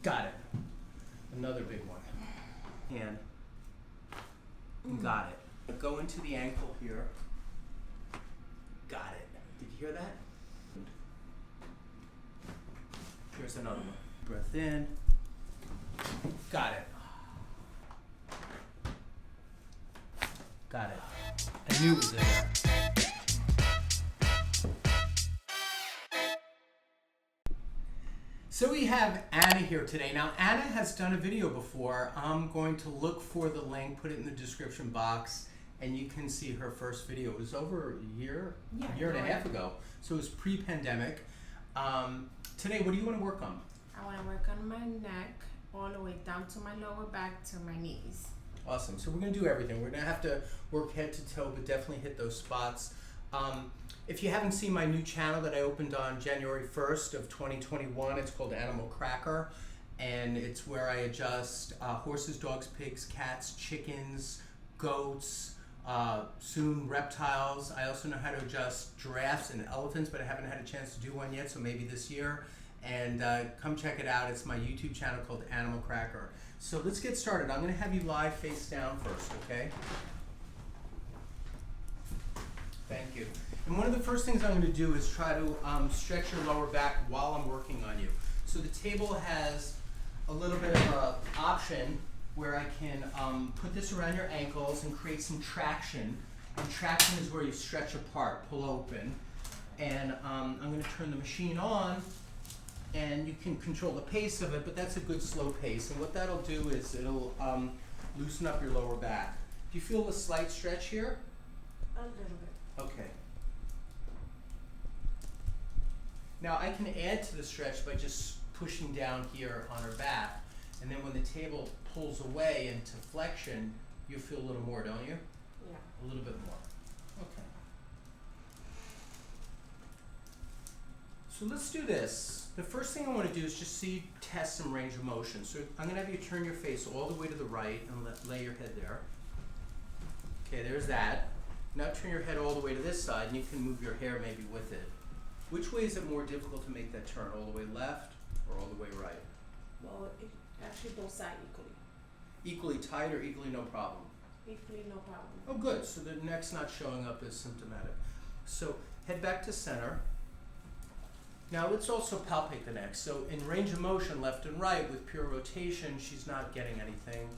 Got it. Another big one. Hand. Got it. Go into the ankle here. Got it. Did you hear that? Here's another one. Breath in. Got it. Got it. I knew it was there. So we have Anna here today. Now Anna has done a video before. I'm going to look for the link, put it in the description box, and you can see her first video. It was over a year and a half ago. So it was pre-pandemic. Today, what do you want to work on? I want to work on my neck all the way down to my lower back to my knees. Awesome. So we're going to do everything. We're going to have to work head to toe, but definitely hit those spots. If you haven't seen my new channel that I opened on January 1st of 2021, it's called Animal Cracker, and it's where I adjust horses, dogs, pigs, cats, chickens, goats, soon reptiles. I also know how to adjust giraffes and elephants, but I haven't had a chance to do one yet, so maybe this year. And come check it out. It's my YouTube channel called Animal Cracker. So let's get started. I'm going to have you lie face down first, okay? Thank you. And one of the first things I'm going to do is try to stretch your lower back while I'm working on you. So the table has a little bit of an option where I can put this around your ankles and create some traction. And traction is where you stretch apart, pull open. And I'm going to turn the machine on, and you can control the pace of it, but that's a good slow pace. And what that'll do is it'll loosen up your lower back. Do you feel a slight stretch here? A little bit. Okay. Now I can add to the stretch by just pushing down here on her back, and then when the table pulls away into flexion, you feel a little more, don't you? Yeah. A little bit more. Okay. So let's do this. The first thing I want to do is just test some range of motion. So I'm going to have you turn your face all the way to the right and lay your head there. Okay, there's that. Now turn your head all the way to this side, and you can move your hair maybe with it. Which way is it more difficult to make that turn? All the way left or all the way right? Well, actually both sides equally. Equally tight or equally no problem? Equally no problem. Oh, good. So the neck's not showing up as symptomatic. So head back to center. Now let's also palpate the neck. So in range of motion, left and right, with pure rotation, she's not getting anything.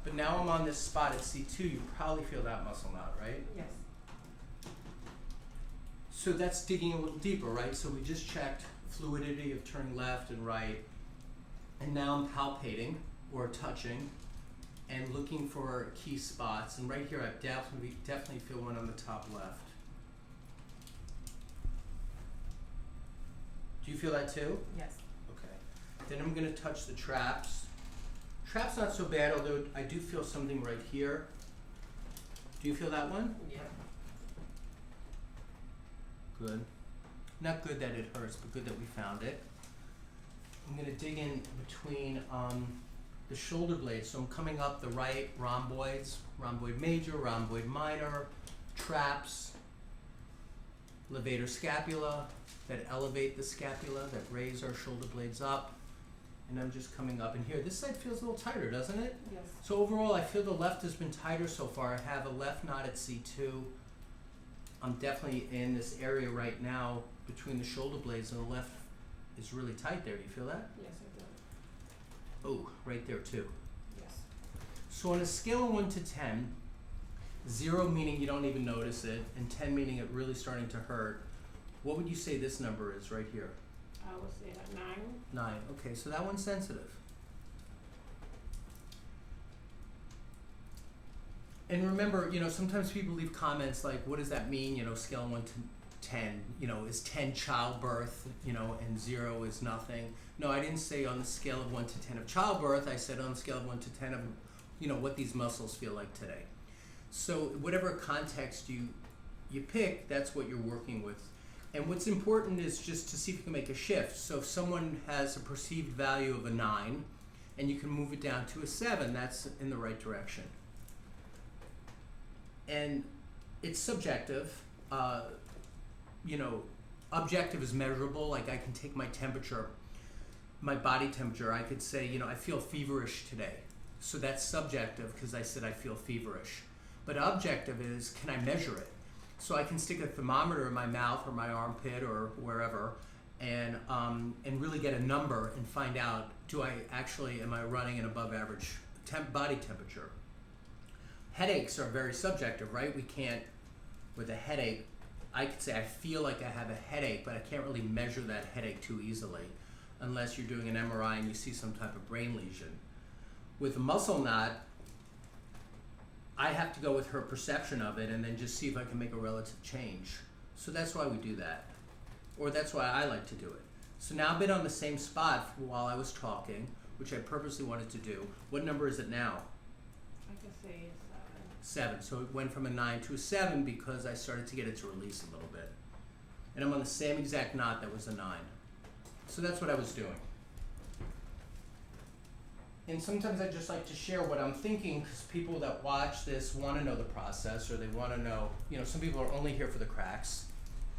But now I'm on this spot at C2, you probably feel that muscle knot, right? Yes. So that's digging a little deeper, right? So we just checked fluidity of turning left and right. And now I'm palpating or touching and looking for key spots. And right here, I definitely feel one on the top left. Do you feel that too? Yes. Okay. Then I'm going to touch the traps. Trap's not so bad, although I do feel something right here. Do you feel that one? Yeah. Good. Not good that it hurts, but good that we found it. I'm going to dig in between the shoulder blades. So I'm coming up the right rhomboids, rhomboid major, rhomboid minor, traps, levator scapula, that elevate the scapula, that raise our shoulder blades up. And I'm just coming up in here. This side feels a little tighter, doesn't it? Yes. So overall, I feel the left has been tighter so far. I have a left knot at C2. I'm definitely in this area right now between the shoulder blades, and the left is really tight there. Do you feel that? Yes, I do. Oh, right there too. Yes. So on a scale of 1 to 10, 0 meaning you don't even notice it, and 10 meaning it really starting to hurt, what would you say this number is right here? I would say like 9. 9. Okay, so that one's sensitive. And remember, sometimes people leave comments like, what does that mean, scale of 1 to 10, is 10 childbirth, and 0 is nothing. No, I didn't say on the scale of 1 to 10 of childbirth. I said on the scale of 1 to 10 of, what these muscles feel like today. So whatever context you pick, that's what you're working with. And what's important is just to see if you can make a shift. So if someone has a perceived value of a 9, and you can move it down to a 7, that's in the right direction. And it's subjective. Objective is measurable, like I can take my temperature. my body temperature, I could say, you know, I feel feverish today. So that's subjective because I said I feel feverish. But objective is, can I measure it? So I can stick a thermometer in my mouth or my armpit or wherever, and really get a number and find out, am I running an above average body temperature? Headaches are very subjective, right? We can't, with a headache, I could say I feel like I have a headache, but I can't really measure that headache too easily unless you're doing an MRI and you see some type of brain lesion. With a muscle knot, I have to go with her perception of it and then just see if I can make a relative change. So that's why we do that. Or that's why I like to do it. So now I've been on the same spot while I was talking, which I purposely wanted to do. What number is it now? I could say 7. So it went from a 9 to a 7 because I started to get it to release a little bit. And I'm on the same exact knot that was a 9. So that's what I was doing. And sometimes I just like to share what I'm thinking because people that watch this want to know the process, or they want to know, you know, some people are only here for the cracks.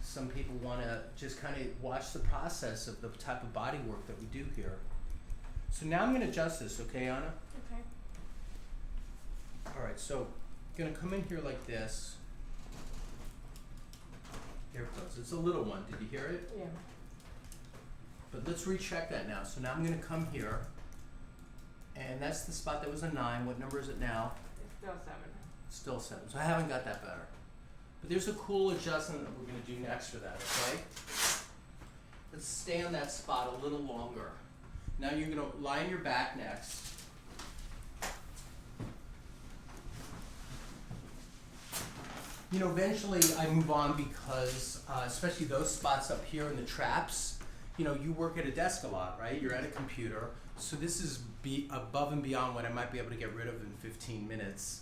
Some people want to just kind of watch the process of the type of body work that we do here. So now I'm going to adjust this, okay, Anna? Okay. All right, so I'm going to come in here like this. Here it goes. It's a little one. Did you hear it? Yeah. But let's recheck that now. So now I'm going to come here. And that's the spot that was a 9. What number is it now? It's still 7. Still 7. So I haven't got that better. But there's a cool adjustment that we're going to do next for that, okay? Let's stay on that spot a little longer. Now you're going to lie on your back next. You know, eventually I move on because, especially those spots up here in the traps, you know, you work at a desk a lot, right? You're at a computer. So this is above and beyond what I might be able to get rid of in 15 minutes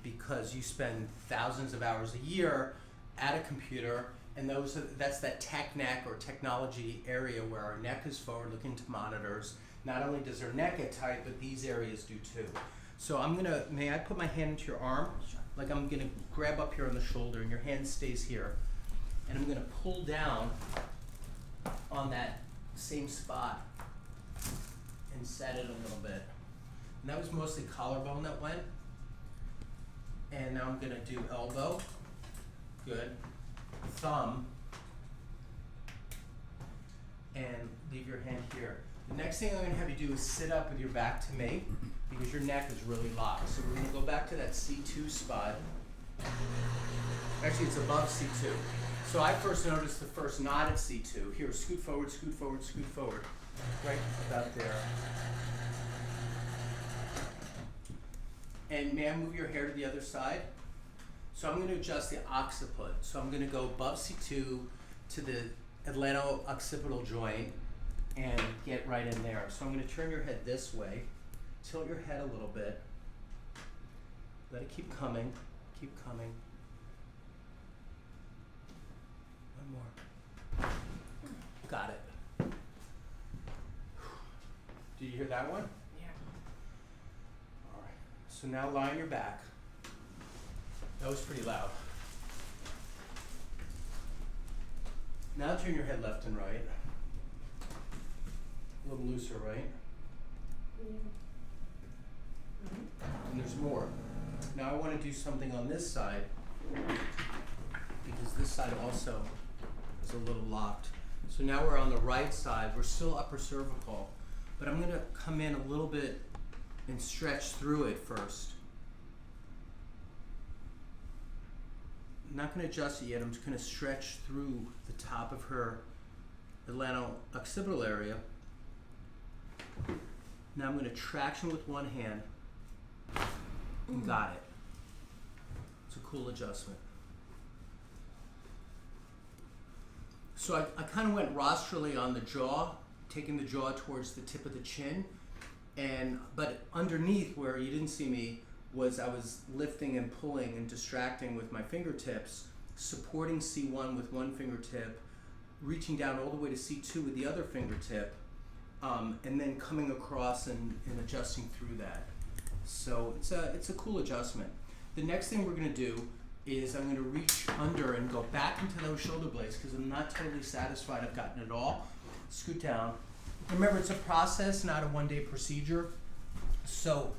because you spend thousands of hours a year at a computer, and that's that tech neck or technology area where our neck is forward looking to monitors. Not only does our neck get tight, but these areas do too. So may I put my hand into your arm? Sure. Like I'm gonna grab up here on the shoulder and your hand stays here. And I'm gonna pull down on that same spot and set it a little bit. And that was mostly collarbone that went. And now I'm gonna do elbow. Good. Thumb. And leave your hand here. The next thing I'm gonna have you do is sit up with your back to me because your neck is really locked. So we're gonna go back to that C2 spot. Actually, it's above C2. So I first noticed the first knot at C2. Here, scoot forward, scoot forward, scoot forward. Right about there. And may I move your hair to the other side? So I'm going to adjust the occiput. So I'm going to go above C2 to the atlanto-occipital joint and get right in there. So I'm going to turn your head this way, tilt your head a little bit, let it keep coming, keep coming. One more. Got it. Did you hear that one? Yeah. All right. So now lie on your back. That was pretty loud. Now turn your head left and right. A little looser, right? Yeah. Mm-hmm. And there's more. Now I want to do something on this side because this side also is a little locked. So now we're on the right side. We're still upper cervical. But I'm going to come in a little bit and stretch through it first. I'm not going to adjust it yet. I'm just going to stretch through the top of her atlanto-occipital area. Now I'm going to traction with one hand. And got it. It's a cool adjustment. So I kind of went rostrally on the jaw, taking the jaw towards the tip of the chin, but underneath where you didn't see me was I was lifting and pulling and distracting with my fingertips, supporting C1 with one fingertip, reaching down all the way to C2 with the other fingertip, and then coming across and adjusting through that. So it's a cool adjustment. The next thing we're going to do is I'm going to reach under and go back into those shoulder blades because I'm not totally satisfied I've gotten it all. Scoot down, Remember, it's a process, not a one-day procedure. So,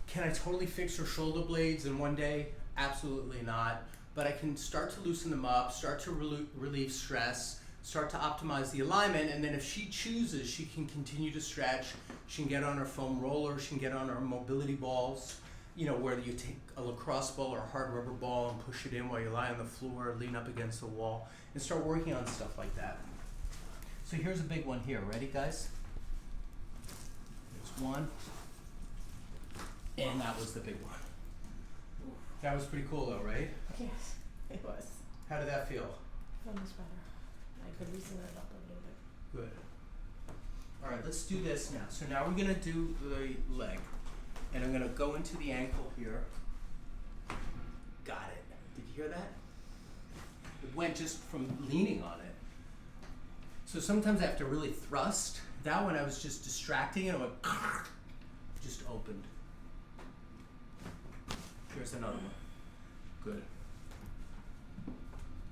can I totally fix her shoulder blades in one day? Absolutely not. But I can start to loosen them up, start to relieve stress, start to optimize the alignment, and then if she chooses, she can continue to stretch. She can get on her foam roller, she can get on her mobility balls, you know, where you take a lacrosse ball or a hard rubber ball and push it in while you lie on the floor, lean up against the wall, and start working on stuff like that. So here's a big one here. Ready, guys? There's one. And that was the big one. That was pretty cool though, right? Yes, it was. How did that feel? Felt much better. I could loosen it up a little bit. Good. All right, let's do this now. So now we're gonna do the leg. And I'm gonna go into the ankle here. Got it. Did you hear that? It went just from leaning on it. So sometimes I have to really thrust. That one I was just distracting and it went just opened. Here's another one. Good.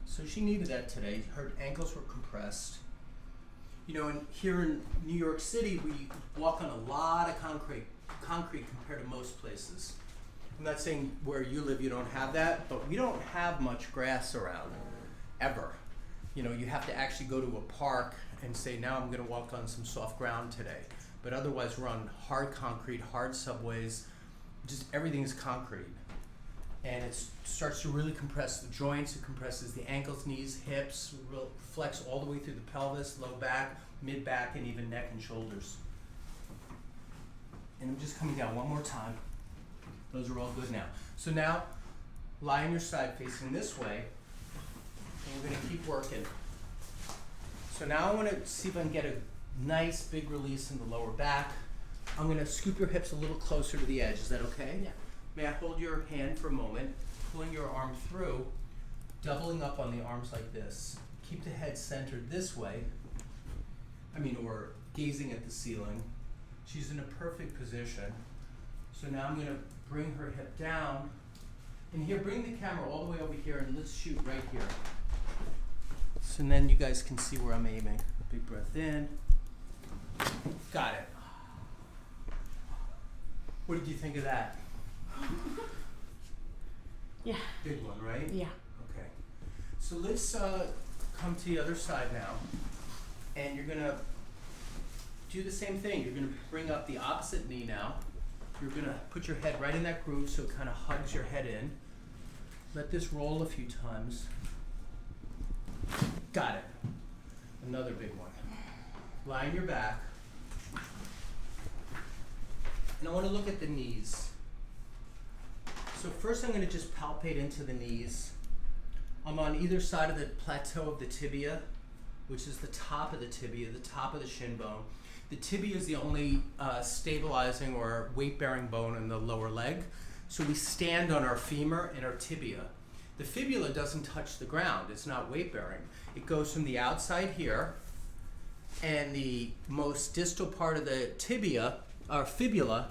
So she needed that today. Her ankles were compressed. You know, and here in New York City, we walk on a lot of concrete compared to most places. I'm not saying where you live you don't have that, but we don't have much grass around, ever. You know, you have to actually go to a park and say, now I'm gonna walk on some soft ground today. But otherwise we're on hard concrete, hard subways, just everything is concrete. And it starts to really compress the joints, it compresses the ankles, knees, hips, flex all the way through the pelvis, low back, mid back, and even neck and shoulders. And I'm just coming down one more time. Those are all good now. So now, lie on your side facing this way, and we're gonna keep working. So now I wanna see if I can get a nice big release in the lower back. I'm gonna scoop your hips a little closer to the edge, is that okay? Yeah. May I hold your hand for a moment, pulling your arm through, doubling up on the arms like this. Keep the head centered this way, or gazing at the ceiling. She's in a perfect position. So now I'm gonna bring her hip down. And here, bring the camera all the way over here and let's shoot right here. So then you guys can see where I'm aiming. Big breath in. Got it. What did you think of that? Yeah. Big one, right? Yeah. Okay. So let's come to the other side now. And you're gonna do the same thing. You're gonna bring up the opposite knee now. You're gonna put your head right in that groove so it kind of hugs your head in. Let this roll a few times. Got it. Another big one. Lie on your back. And I want to look at the knees. So first I'm going to just palpate into the knees. I'm on either side of the plateau of the tibia, which is the top of the tibia, the top of the shin bone. The tibia is the only stabilizing or weight-bearing bone in the lower leg. So we stand on our femur and our tibia. The fibula doesn't touch the ground. It's not weight-bearing. It goes from the outside here, and the most distal part of the tibia, or fibula,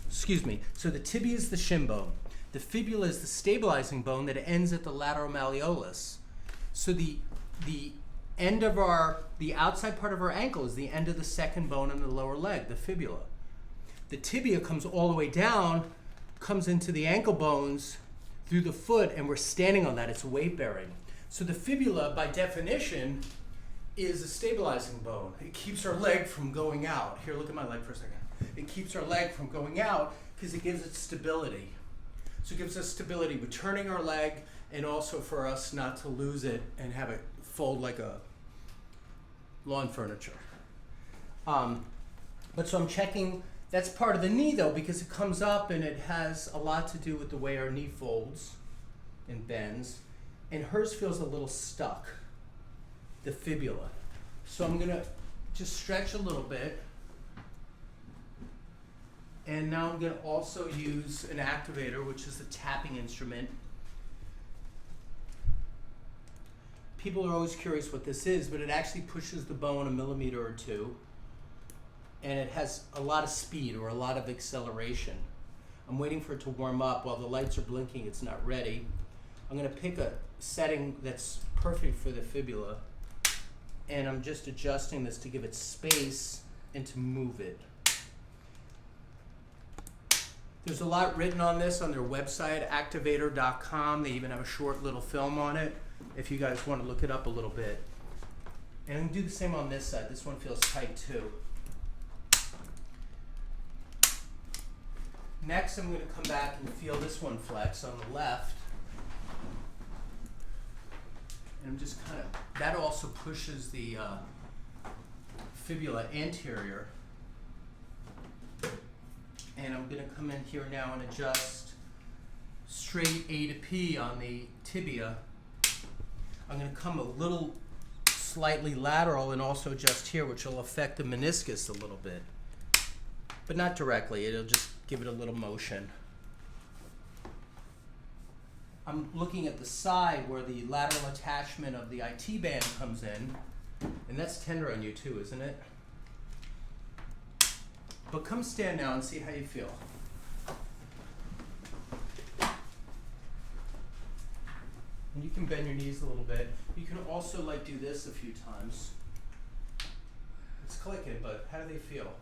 so the tibia is the shin bone. The fibula is the stabilizing bone that ends at the lateral malleolus. So the end of the outside part of our ankle is the end of the second bone in the lower leg, the fibula. The tibia comes all the way down, comes into the ankle bones through the foot, and we're standing on that. It's weight bearing. So the fibula, by definition, is a stabilizing bone. It keeps our leg from going out. Here, look at my leg for a second. It keeps our leg from going out because it gives it stability. So it gives us stability with turning our leg, and also for us not to lose it and have it fold like a lawn furniture. But so I'm checking, that's part of the knee though, because it comes up and it has a lot to do with the way our knee folds and bends. And hers feels a little stuck, the fibula. So I'm gonna just stretch a little bit. And now I'm gonna also use an activator, which is a tapping instrument. People are always curious what this is, but it actually pushes the bone a millimeter or two. And it has a lot of speed or a lot of acceleration. I'm waiting for it to warm up. While the lights are blinking, it's not ready. I'm gonna pick a setting that's perfect for the fibula. And I'm just adjusting this to give it space and to move it. There's a lot written on this on their website, activator.com. They even have a short little film on it if you guys want to look it up a little bit. And I'm going to do the same on this side. This one feels tight too. Next, I'm going to come back and feel this one flex on the left. And I'm just kind of, that also pushes the fibula anterior. And I'm going to come in here now and adjust straight A to P on the tibia. I'm going to come a little slightly lateral and also adjust here, which will affect the meniscus a little bit. But not directly, it'll just give it a little motion. I'm looking at the side where the lateral attachment of the IT band comes in, and that's tender on you too, isn't it? But come stand now and see how you feel. And you can bend your knees a little bit. You can also like do this a few times. It's clicking, but how do they feel?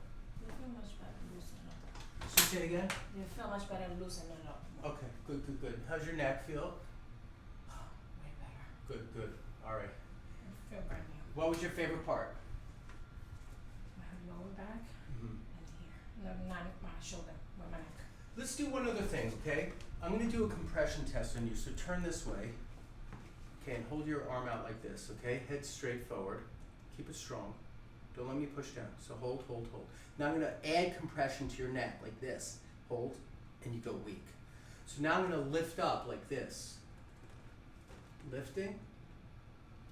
You feel much better loosening up. So say it again? You feel much better loosening up. Okay, good, good, good. How's your neck feel? Way better. Good, good. All right. I feel brand new. What was your favorite part? My lower back Mm-hmm. and here. No, not my shoulder, but my neck. Let's do one other thing, okay? I'm going to do a compression test on you, so turn this way. Okay, and hold your arm out like this, okay? Head straight forward. Keep it strong. Don't let me push down. So hold, hold, hold. Now I'm going to add compression to your neck like this. Hold, and you go weak. So now I'm going to lift up like this. Lifting,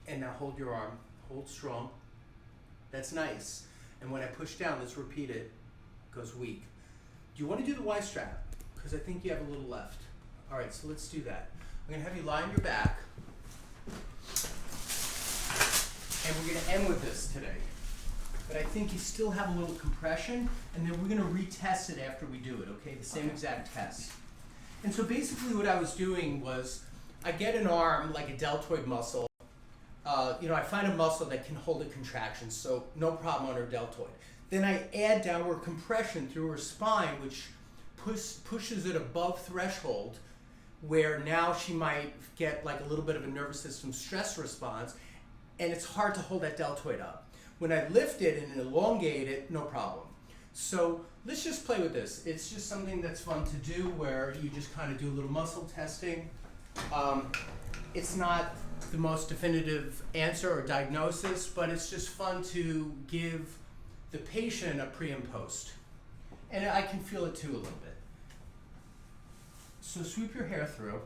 and now hold your arm. Hold strong. That's nice. And when I push down, let's repeat it. Goes weak. Do you want to do the Y strap? Because I think you have a little left. All right, so let's do that. I'm going to have you lie on your back. And we're going to end with this today. But I think you still have a little compression, and then we're going to retest it after we do it, okay? The same exact test. And so basically what I was doing was I get an arm like a deltoid muscle. I find a muscle that can hold a contraction, so no problem on her deltoid. Then I add downward compression through her spine, which pushes it above threshold, where now she might get like a little bit of a nervous system stress response, and it's hard to hold that deltoid up. When I lift it and elongate it, no problem. So let's just play with this. It's just something that's fun to do where you just kind of do a little muscle testing. It's not the most definitive answer or diagnosis, but it's just fun to give the patient a pre and post. And I can feel it too a little bit. So sweep your hair through.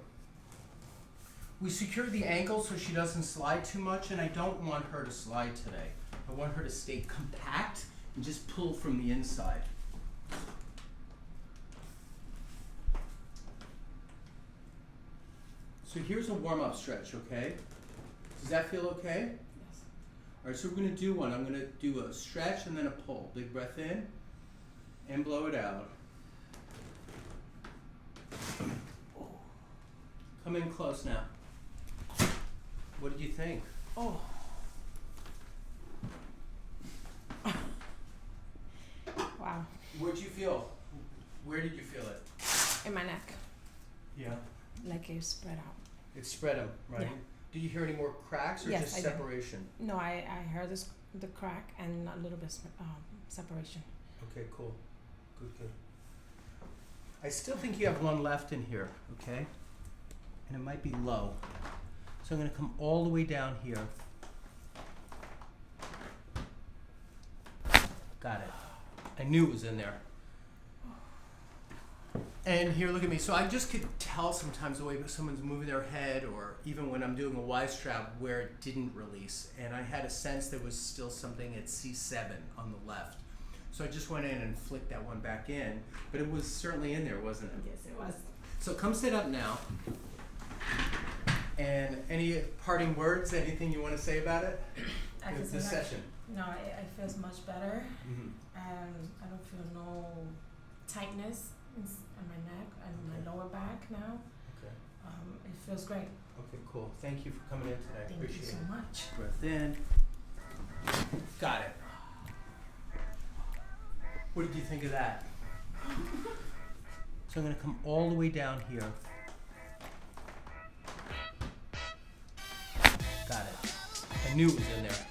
We secure the ankle so she doesn't slide too much, and I don't want her to slide today. I want her to stay compact and just pull from the inside. So here's a warm-up stretch, okay? Does that feel okay? Yes. All right, so we're going to do one. I'm going to do a stretch and then a pull. Big breath in and blow it out. Come in close now. What did you think? Oh. Wow. Where'd you feel? Where did you feel it? In my neck. Yeah. Like it spread out. It spread them, right? Yeah. Did you hear any more cracks or Yes, just I did. separation? No, I heard the crack and a little bit separation. Okay, cool. Good, good. I still think you have one left in here, okay? And it might be low. So I'm going to come all the way down here. Got it. I knew it was in there. And here, look at me. So I just could tell sometimes the way someone's moving their head, or even when I'm doing a Y strap, where it didn't release. And I had a sense there was still something at C7 on the left. So I just went in and flicked that one back in. But it was certainly in there, wasn't it? Yes, it was. So come sit up now. And any parting words, anything you want to say about it? I can This say that- session. No, it feels much better. Mm-hmm. I don't feel no tightness in my neck and my lower back now. Okay. It feels great. Okay, cool. Thank you for coming in today. Thank Appreciate you so it. much. Breath in. Got it. What did you think of that? So I'm going to come all the way down here. Got it. I knew it was in there.